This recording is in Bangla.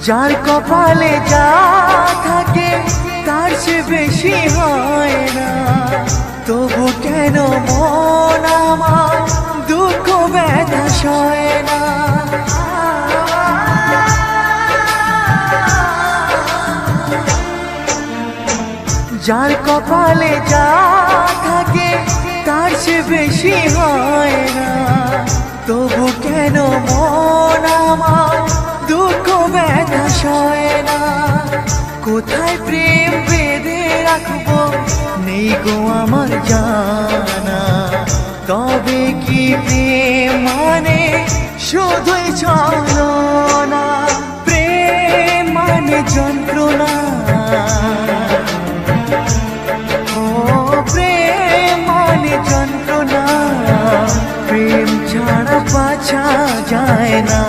যার কপালে যা থাকে তার সে বেশি হয় না। তবু কেন মন আমার দুঃখ ব্যথা সয় না। যার কপালে যা থাকে তার সে বেশি হয় না। তবু কেন মন আমার দুঃখ ব্যথা সয় না। কোথায় প্রেম বেঁধে রাখবো নেই গো আমার জানা। তবে কি প্রেম মানে শুধুই ছলনা? প্রেম মানে যন্ত্রণা, ও প্রেম মানে যন্ত্রণা। প্রেম ছাড়া বাঁচা যায় না।